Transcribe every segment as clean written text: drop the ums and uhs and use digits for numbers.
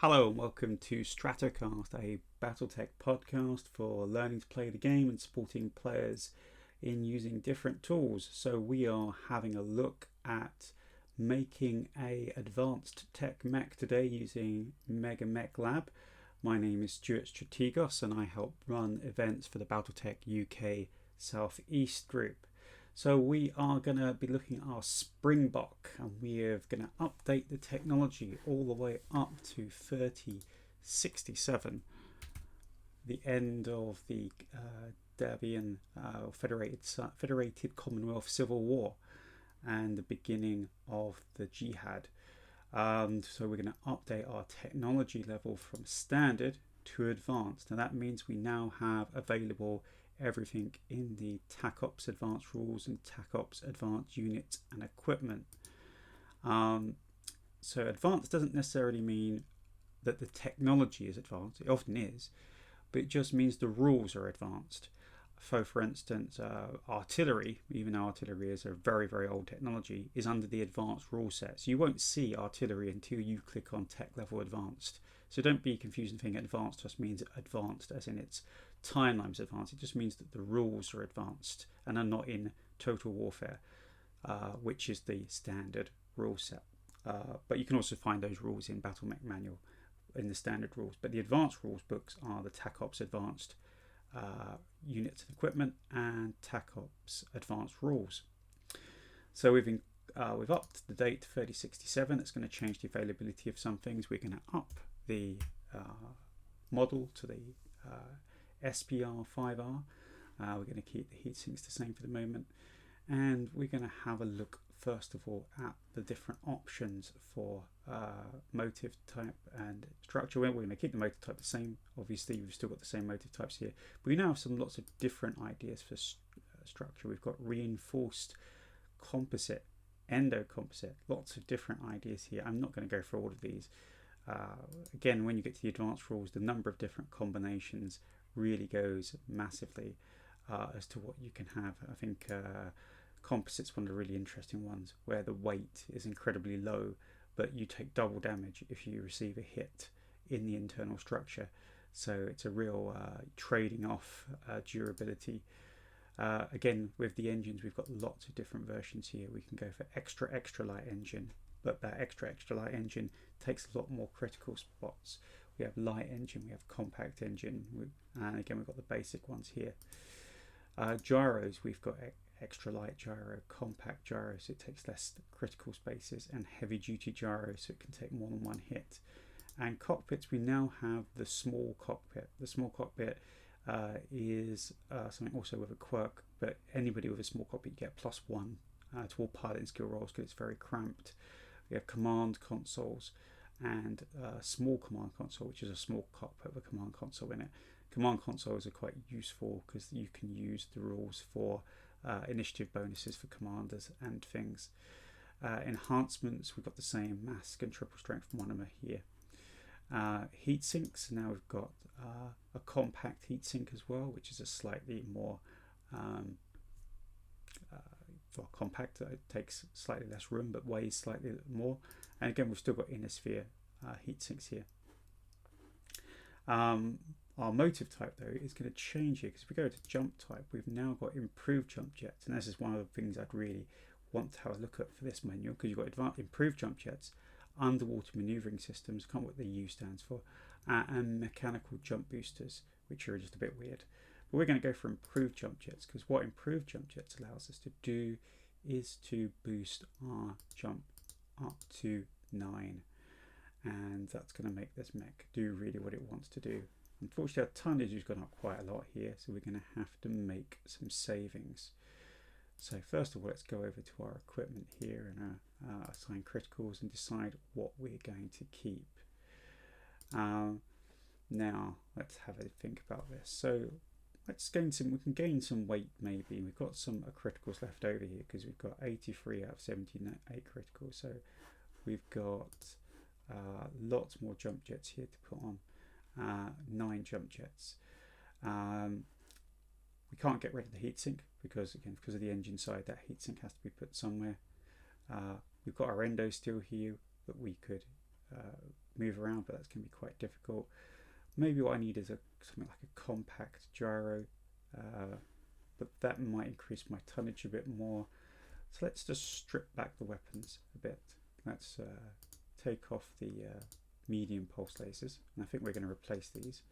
Hello and welcome to StratoCast, a BattleTech podcast for learning to play the game and supporting players in using different tools. So we are having a look at making a advanced tech mech today using MegaMekLab. My name is Stuart Strategos and I help run events for the BattleTech UK Southeast group. So we are going to be looking at our Springbok, and we are going to update the technology all the way up to 3067, the end of the Davian Federated Commonwealth Civil War and the beginning of the Jihad. So we're going to update our technology level from standard to advanced. Now that means we now have available everything in the TACOps advanced rules and TACOps advanced units and equipment. So advanced doesn't necessarily mean that the technology is advanced. It often is, but it just means the rules are advanced. So for instance, artillery, even though artillery is a very, very old technology, is under the advanced rule set. So you won't see artillery until you click on tech level advanced. So don't be confused and think advanced just means advanced as in its timeline's advanced. It just means that the rules are advanced and are not in Total Warfare, which is the standard rule set. But you can also find those rules in BattleMech manual in the standard rules. But the advanced rules books are the TACOps advanced units and equipment and TACOps advanced rules. So we've upped the date to 3067. It's going to change the availability of some things. We're going to up the model to the SPR5R. We're going to keep the heat sinks the same for the moment, and we're going to have a look first of all at the different options for motive type and structure. We're going to keep the motive type the same. Obviously we've still got the same motive types here, but we now have lots of different ideas for structure. We've got reinforced, composite, endo composite, lots of different ideas here. I'm not going to go through all of these. Again, when you get to the advanced rules, the number of different combinations really goes massively as to what you can have. I think composite's one of the really interesting ones where the weight is incredibly low, but you take double damage if you receive a hit in the internal structure. So it's a real trading off durability. Again, with the engines, we've got lots of different versions here. We can go for extra light engine, but that extra light engine takes a lot more critical spots. We have light engine, we have compact engine, and again we've got the basic ones here. Gyros, we've got extra light gyro, compact gyro, so it takes less critical spaces, and heavy duty gyro, so it can take more than one hit. And cockpits, we now have the small cockpit. The small cockpit is something also with a quirk, but anybody with a small cockpit you get +1 to all piloting skill rolls because it's very cramped. We have command consoles and a small command console, which is a small cockpit with a command console in it. Command consoles are quite useful because you can use the rules for initiative bonuses for commanders and things. Enhancements, we've got the same mask and triple strength monomer here. Heat sinks, now we've got a compact heat sink as well, which is a slightly more compact. It takes slightly less room but weighs slightly more, and again we've still got inner sphere heat sinks here. Our motive type though is going to change here because if we go to jump type, we've now got improved jump jets, and this is one of the things I'd really want to have a look at for this manual, because you've got improved jump jets, underwater maneuvering systems, can't what the U stands for, and mechanical jump boosters, which are just a bit weird. But we're going to go for improved jump jets, because what improved jump jets allows us to do is to boost our jump up to 9, and that's going to make this mech do really what it wants to do. Unfortunately, our tonnage has gone up quite a lot here, so we're going to have to make some savings. So first of all, let's go over to our equipment here and assign criticals and decide what we're going to keep. Now let's have a think about this. So let's gain some. We can gain some weight maybe. We've got some criticals left over here because we've got 83 out of 78 criticals. So we've got lots more jump jets here to put on. 9 jump jets. We can't get rid of the heatsink because of the engine side, that heatsink has to be put somewhere. We've got our endo still here that we could move around, but that's going to be quite difficult. Maybe what I need is something like a compact gyro, but that might increase my tonnage a bit more. So let's just strip back the weapons a bit. Let's take off the medium pulse lasers, and I think we're going to replace these.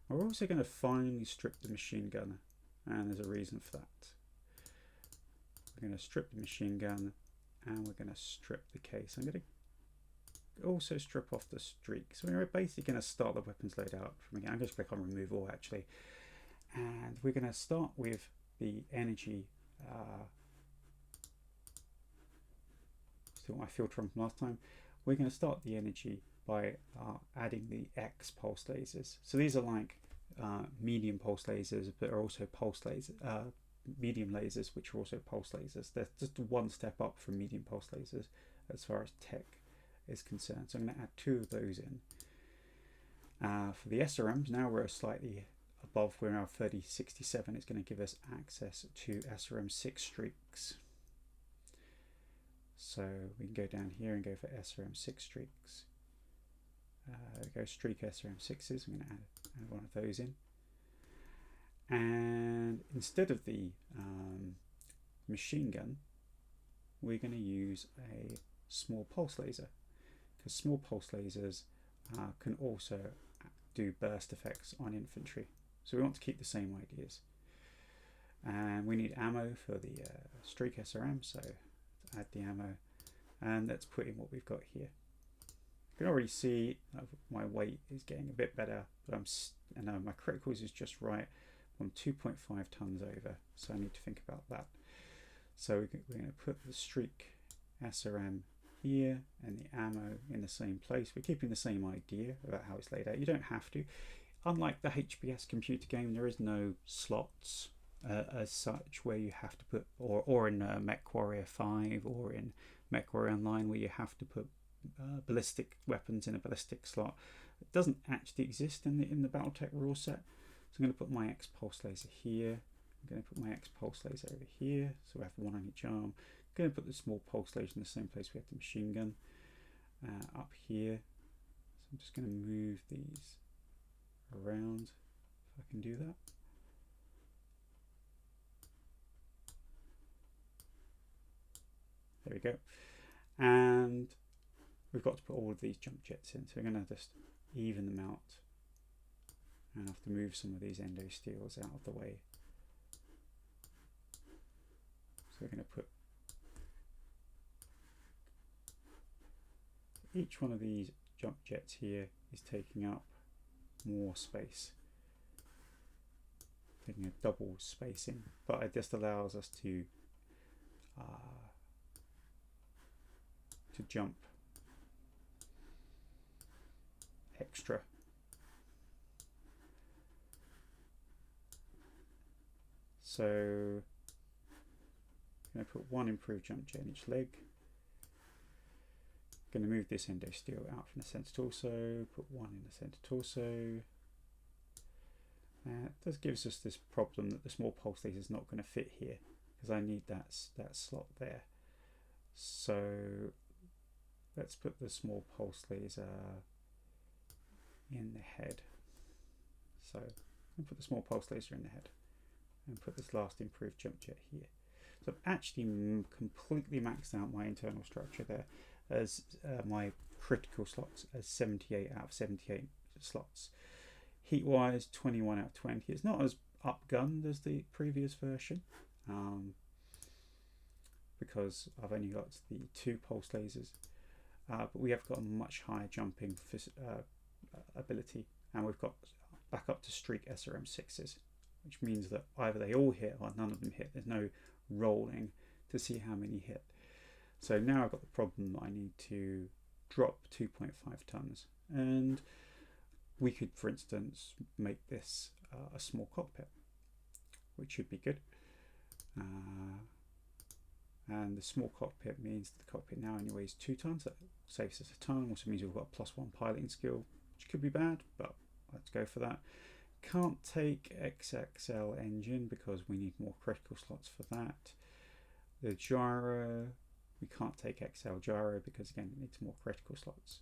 We're also going to finally strip the machine gun, and there's a reason for that. We're going to strip the machine gun, and we're going to strip the case. I'm going to also strip off the streak. So we're basically going to start the weapons loadout from again. I'm going to click on remove all actually, and we're going to start with the energy. Still my filter from last time. We're going to start the energy by adding the X pulse lasers. So these are like medium pulse lasers, but are also pulse lasers, medium lasers, which are also pulse lasers. They're just one step up from medium pulse lasers as far as tech is concerned. So I'm going to add 2 of those in. For the SRMs, now we're slightly above, we're now 3067. It's going to give us access to SRM 6 streaks. So we can go down here and go for SRM 6 streaks. Go streak SRM 6s. I'm going to add one of those in. And instead of the machine gun, we're going to use a small pulse laser, because small pulse lasers can also do burst effects on infantry. So we want to keep the same ideas. And we need ammo for the streak SRM, so add the ammo, and let's put in what we've got here. You can already see my weight is getting a bit better, but my criticals is just right. I'm 2.5 tons over, so I need to think about that. So we're going to put the streak SRM here and the ammo in the same place. We're keeping the same idea about how it's laid out. You don't have to. Unlike the HBS computer game, there is no slots as such where you have to put, or in Mech Warrior 5 or in Mech Warrior Online where you have to put ballistic weapons in a ballistic slot. It doesn't actually exist in the BattleTech rule set. So I'm going to put my X pulse laser here. I'm going to put my X pulse laser over here, so we have one on each arm. I'm going to put the small pulse laser in the same place we have the machine gun up here. So I'm just going to move these around if I can do that. There we go. And we've got to put all of these jump jets in, so we're going to just even them out. And I have to move some of these endo steels out of the way. So we're going to put each one of these jump jets here is taking up more space, taking a double spacing, but it just allows us to jump extra. So I'm going to put one improved jump jet in each leg. Going to move this endo steel out from the center torso, put one in the center torso. This gives us this problem that the small pulse laser is not going to fit here because I need that slot there. So let's put the small pulse laser in the head. So I'll put the small pulse laser in the head and put this last improved jump jet here. So I've actually completely maxed out my internal structure there as my critical slots as 78 out of 78 slots. Heat wise 21 out of 20. It's not as upgunned as the previous version because I've only got the 2 pulse lasers, but we have got a much higher jumping ability, and we've got back up to streak SRM 6s, which means that either they all hit or none of them hit. There's no rolling to see how many hit. So now I've got the problem that I need to drop 2.5 tons, and we could, for instance, make this a small cockpit, which should be good. And the small cockpit means the cockpit now only weighs 2 tons. That saves us a ton. Also means we've got a +1 piloting skill, which could be bad, but let's go for that. Can't take XXL engine because we need more critical slots for that. The gyro, we can't take XL gyro because again it needs more critical slots.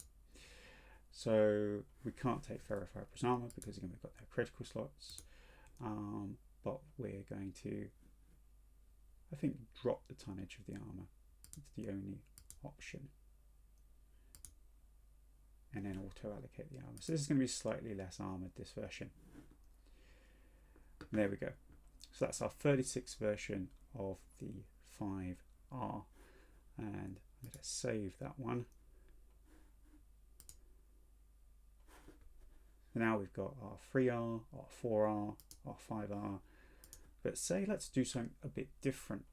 So we can't take ferrofibrous armour because again we've got no critical slots, but we're going to, I think, drop the tonnage of the armour. It's the only option. And then auto allocate the armour. So this is going to be slightly less armoured, this version. And there we go. So that's our 36th version of the 5R. And I'm going to save that one. So now we've got our 3R, our 4R, our 5R. But say let's do something a bit different.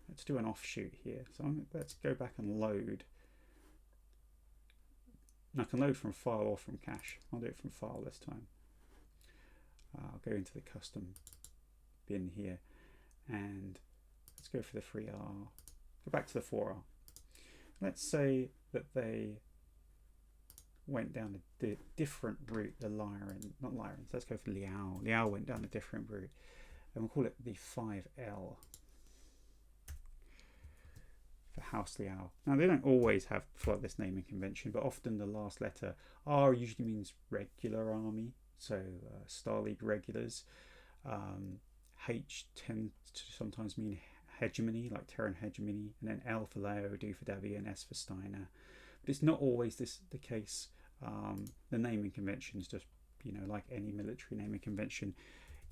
Let's do an offshoot here. So let's go back and load. And I can load from file or from cache. I'll do it from file this time. I'll go into the custom bin here and let's go for the 3R. Go back to the 4R. Let's say that they went down a different route, the Lyran, not Lyran, so let's go for Liao. Liao went down a different route and we'll call it the 5L. For House Liao. Now they don't always follow this naming convention, but often the last letter R usually means regular army, so Star League regulars. H tends to sometimes mean hegemony, like Terran hegemony, and then L for Lao, D for Davi, and S for Steiner. But it's not always the case. The naming conventions, just like any military naming convention,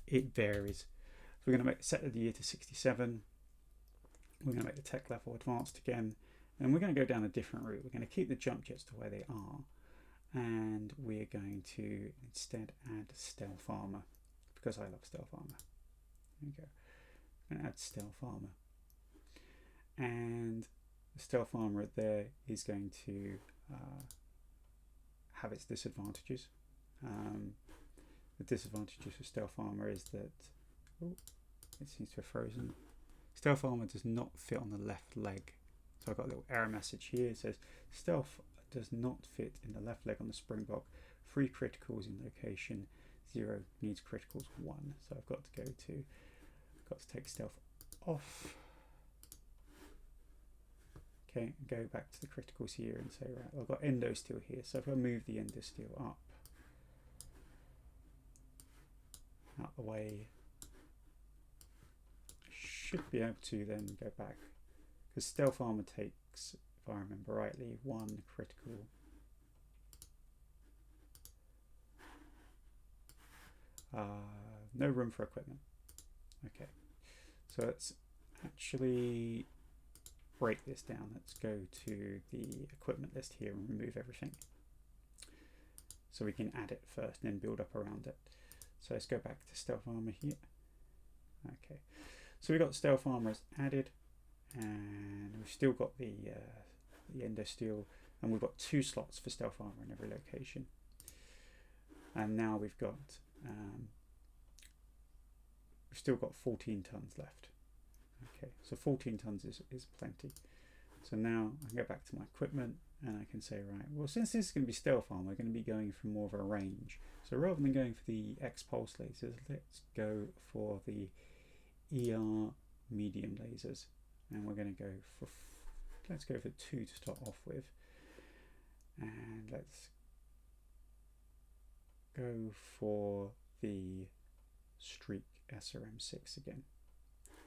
it varies. So we're going to set the year to 67. We're going to make the tech level advanced again, and we're going to go down a different route. We're going to keep the jump jets to where they are, and we're going to instead add stealth armor because I love stealth armor. There we go. I'm going to add stealth armor, and the stealth armor there is going to have its disadvantages. The disadvantages for stealth armor is that it seems to have frozen. Stealth armor does not fit on the left leg. So I've got a little error message here. It says stealth does not fit in the left leg on the springbok. 3 criticals in location. 0 needs criticals 1. So I've got to take stealth off. Okay, and go back to the criticals here and say, right, I've got endo steel here. So if I move the endo steel up, out the way, should be able to then go back, because stealth armor takes, if I remember rightly, 1 critical. No room for equipment. Okay, so let's actually break this down. Let's go to the equipment list here and remove everything so we can add it first and then build up around it. So let's go back to stealth armor here. Okay, so we've got stealth armor as added, and we've still got the endo steel, and we've got 2 slots for stealth armor in every location. And now we've still got 14 tons left. Okay, so 14 tons is plenty. So now I can go back to my equipment and I can say, right, well, since this is going to be stealth armor, we're going to be going for more of a range. So rather than going for the X pulse lasers, let's go for the ER medium lasers, and we're going to go for, let's go for 2 to start off with, and let's go for the Streak SRM6 again.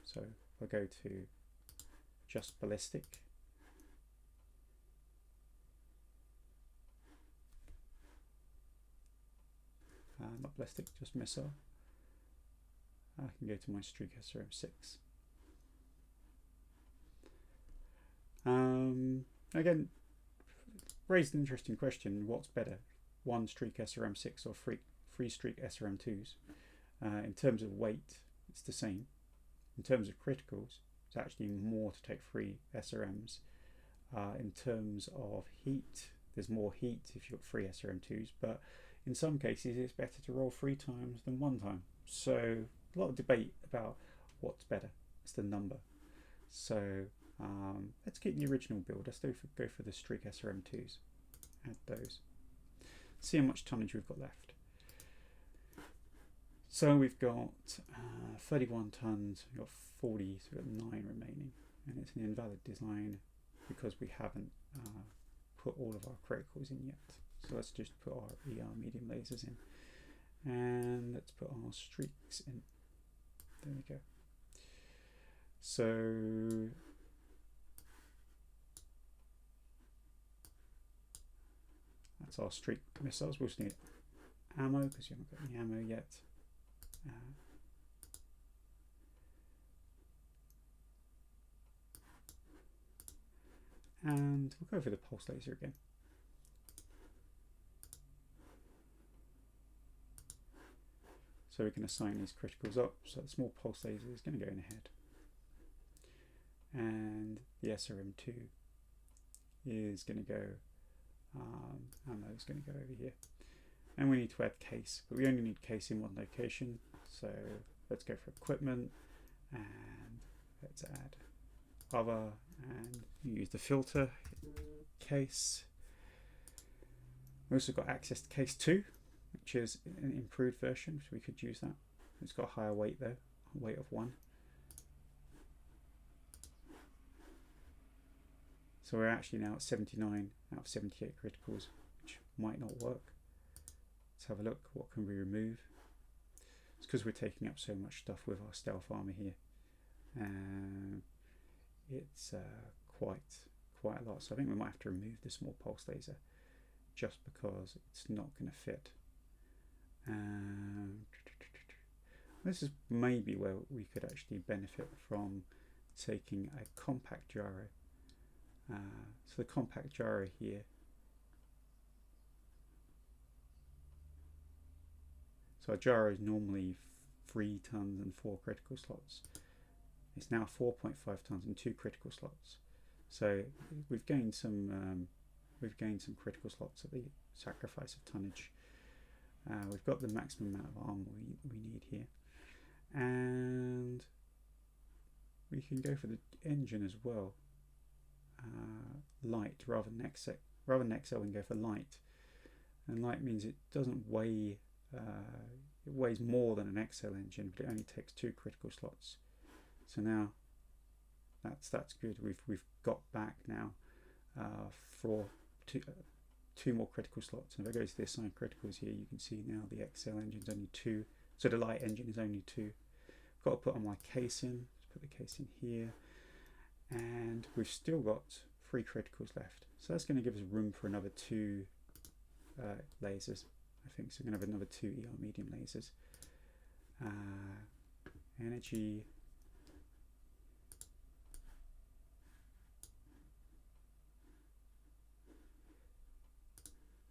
So we'll go to just ballistic, not ballistic, just missile. I can go to my Streak SRM6. Again, raised an interesting question. What's better, 1 Streak SRM6 or 3 Streak SRM2s? In terms of weight, it's the same. In terms of criticals, it's actually more to take 3 SRMs. In terms of heat, there's more heat if you've got 3 SRM2s, but in some cases it's better to roll 3 times than 1 time. So a lot of debate about what's better. It's the number. So let's keep the original build. Let's go for the Streak SRM2s. Add those. See how much tonnage we've got left. So we've got 31 tons, we've got 40, so we've got 9 remaining. And it's an invalid design because we haven't put all of our criticals in yet. So let's just put our ER medium lasers in. And let's put our streaks in. There we go. So that's our streak missiles. We'll just need ammo because you haven't got any ammo yet. And we'll go for the pulse laser again. So we can assign these criticals up. So the small pulse laser is going to go in ahead. And the SRM2 is going to go, ammo is going to go over here. And we need to add case, but we only need case in one location. So let's go for equipment and let's add other and use the filter case. We also got access to case 2, which is an improved version, so we could use that. It's got a higher weight though, a weight of 1. So we're actually now at 79 out of 78 criticals, which might not work. Let's have a look. What can we remove? It's because we're taking up so much stuff with our stealth armor here. It's quite a lot. So I think we might have to remove the small pulse laser just because it's not going to fit. This is maybe where we could actually benefit from taking a compact gyro. So the compact gyro here, so our gyro is normally 3 tons and 4 critical slots. It's now 4.5 tons and 2 critical slots. So we've gained some critical slots at the sacrifice of tonnage. We've got the maximum amount of armor we need here, and we can go for the engine as well. Light rather than XL. Rather than XL, we can go for light, and light means it doesn't weigh. It weighs more than an XL engine, but it only takes 2 critical slots. So now that's good. We've got back now for two more critical slots. And if I go to the assigned criticals here, you can see now the XL engine's only 2. So the light engine is only 2. I've got to put on my case in. Let's put the case in here. And we've still got 3 criticals left. So that's going to give us room for another 2 lasers, I think. So we're going to have another 2 ER medium lasers. Energy.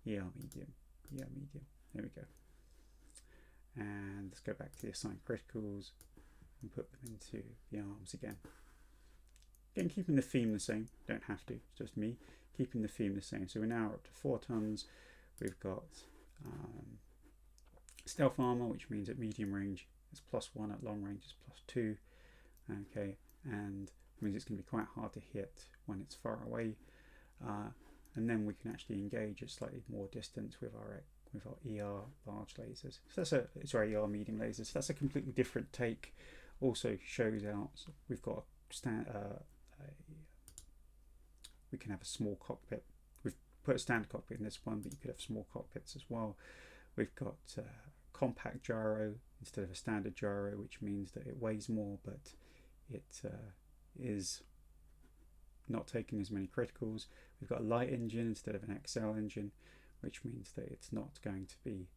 ER medium. There we go. And let's go back to the assigned criticals and put them into the arms again. Again, keeping the theme the same. Don't have to, it's just me. Keeping the theme the same. So we're now up to 4 tons. We've got stealth armor, which means at medium range it's +1, at long range it's +2. Okay, and it means it's going to be quite hard to hit when it's far away. And then we can actually engage at slightly more distance with our ER large lasers. So that's ER medium lasers. So that's a completely different take. Also shows out we've got we can have a small cockpit. We've put a standard cockpit in this one, but you could have small cockpits as well. We've got compact gyro instead of a standard gyro, which means that it weighs more, but it is not taking as many criticals. We've got a light engine instead of an XL engine, which means that it's not going to be,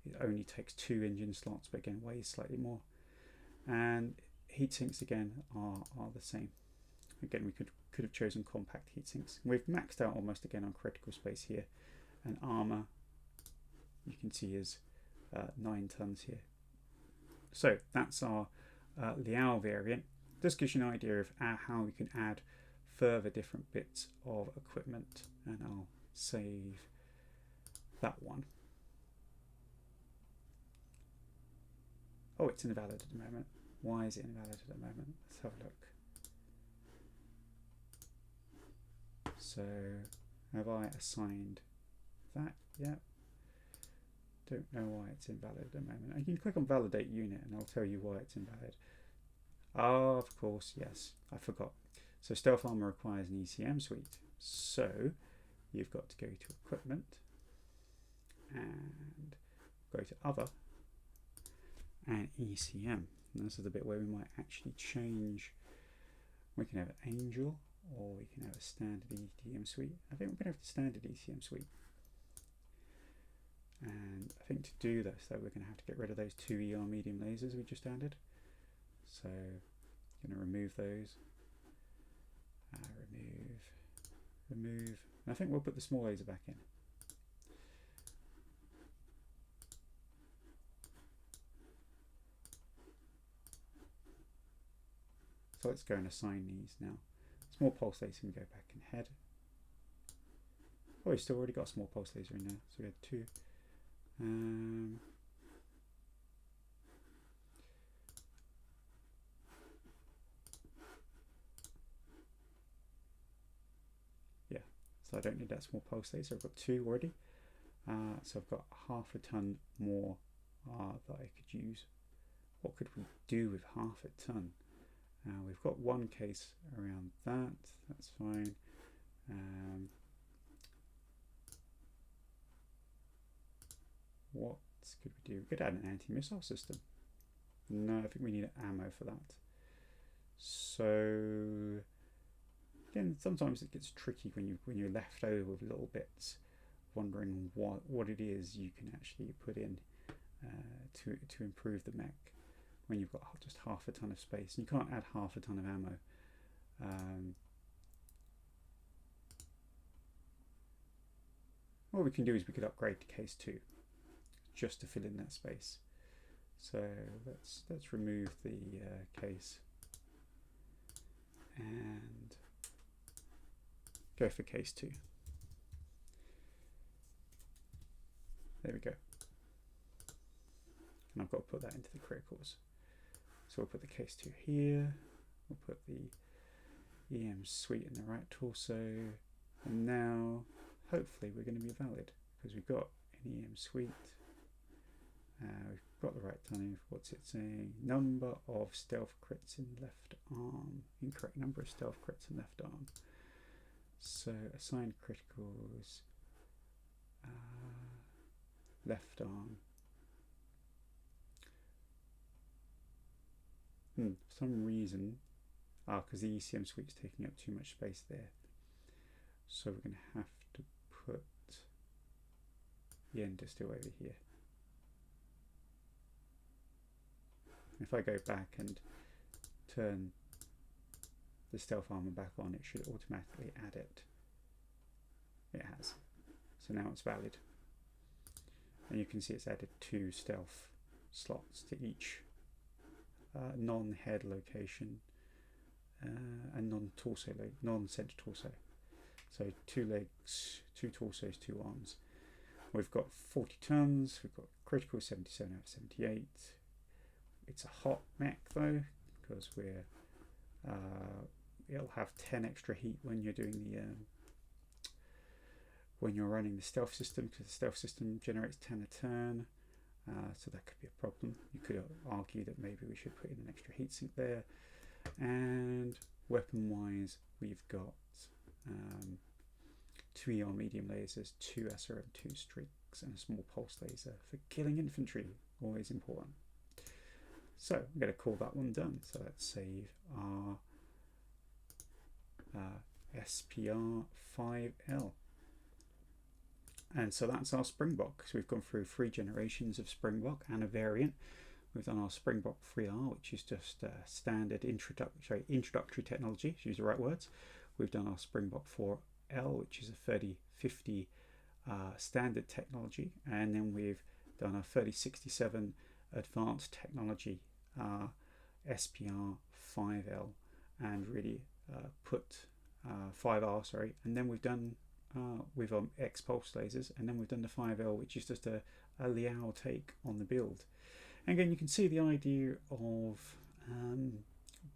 it only takes 2 engine slots, but again weighs slightly more. And heat sinks again are the same. Again, we could have chosen compact heat sinks. We've maxed out almost again on critical space here, and armor you can see is 9 tons here. So that's our Liao variant. This gives you an idea of how we can add further different bits of equipment, and I'll save that one. Oh, it's invalid at the moment. Why is it invalid at the moment? Let's have a look. So have I assigned that yet? Don't know why it's invalid at the moment. And you can click on validate unit and I'll tell you why it's invalid. Oh, of course, yes, I forgot. So stealth armor requires an ECM suite. So you've got to go to equipment and go to other and ECM. And this is the bit where we might actually change. We can have an Angel or we can have a standard ECM suite. I think we're going to have the standard ECM suite. And I think to do this, though, we're going to have to get rid of those 2 ER medium lasers we just added. So I'm going to remove those. Remove. And I think we'll put the small laser back in. So let's go and assign these now. Small pulse laser can go back in head. Oh, we've still already got a small pulse laser in there. So we had 2. Yeah, so I don't need that small pulse laser. I've got 2 already. So I've got half a ton more that I could use. What could we do with half a ton? We've got 1 case around that. That's fine. What could we do? We could add an anti-missile system. No, I think we need ammo for that. So again, sometimes it gets tricky when you're left over with little bits, wondering what it is you can actually put in to improve the mech when you've got just half a ton of space. And you can't add half a ton of ammo. What we can do is we could upgrade to case 2 just to fill in that space. So let's remove the case and go for case 2. There we go. And I've got to put that into the criticals. So we'll put the case 2 here. We'll put the EM suite in the right torso. And now, hopefully, we're going to be valid because we've got an EM suite. We've got the right tonnage. What's it saying? Number of stealth crits in left arm. Incorrect number of stealth crits in left arm. So assign criticals. Left arm. For some reason, because the ECM suite's taking up too much space there. So we're going to have to put the ender still over here. If I go back and turn the stealth armor back on, it should automatically add it. It has. So now it's valid. And you can see it's added 2 stealth slots to each non-head location and non-torso, non-center torso. So 2 legs, 2 torsos, 2 arms. We've got 40 tons. We've got critical 77 out of 78. It's a hot mech though, because we're it'll have 10 extra heat when you're doing the when you're running the stealth system, because the stealth system generates 10 a turn. So that could be a problem. You could argue that maybe we should put in an extra heatsink there. And weapon wise, we've got 2 ER medium lasers, 2 SRM 2 streaks, and a small pulse laser for killing infantry. Always important. So I'm going to call that one done. So let's save our SPR 5L. And so that's our Springbok. So we've gone through 3 generations of Springbok and a variant. We've done our Springbok 3R, which is just standard introductory technology, to use the right words. We've done our Springbok 4L, which is a 3050 standard technology. And then we've done our 3067 advanced technology SPR 5L, and really put 5R, sorry. And then we've done with X pulse lasers, and then we've done the 5L, which is just a Liao take on the build. And again, you can see the idea of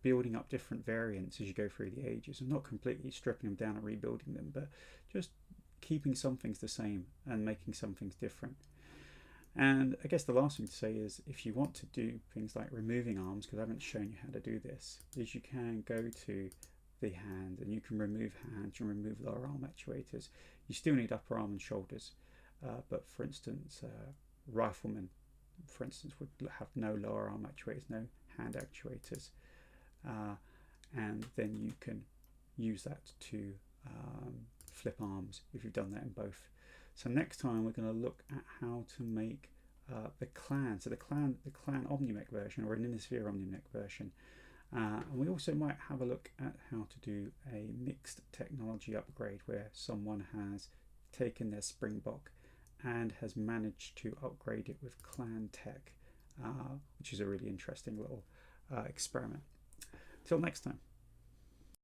building up different variants as you go through the ages, and not completely stripping them down and rebuilding them, but just keeping some things the same and making some things different. And I guess the last thing to say is, if you want to do things like removing arms, because I haven't shown you how to do this, is you can go to the hand, and you can remove hands and remove lower arm actuators. You still need upper arm and shoulders, but for instance, riflemen, for instance, would have no lower arm actuators, no hand actuators, and then you can use that to flip arms if you've done that in both. So next time we're going to look at how to make the clan, so the clan OmniMek version, or an Innisphere OmniMek version. And we also might have a look at how to do a mixed technology upgrade, where someone has taken their Springbok and has managed to upgrade it with clan tech, which is a really interesting little experiment. Till next time.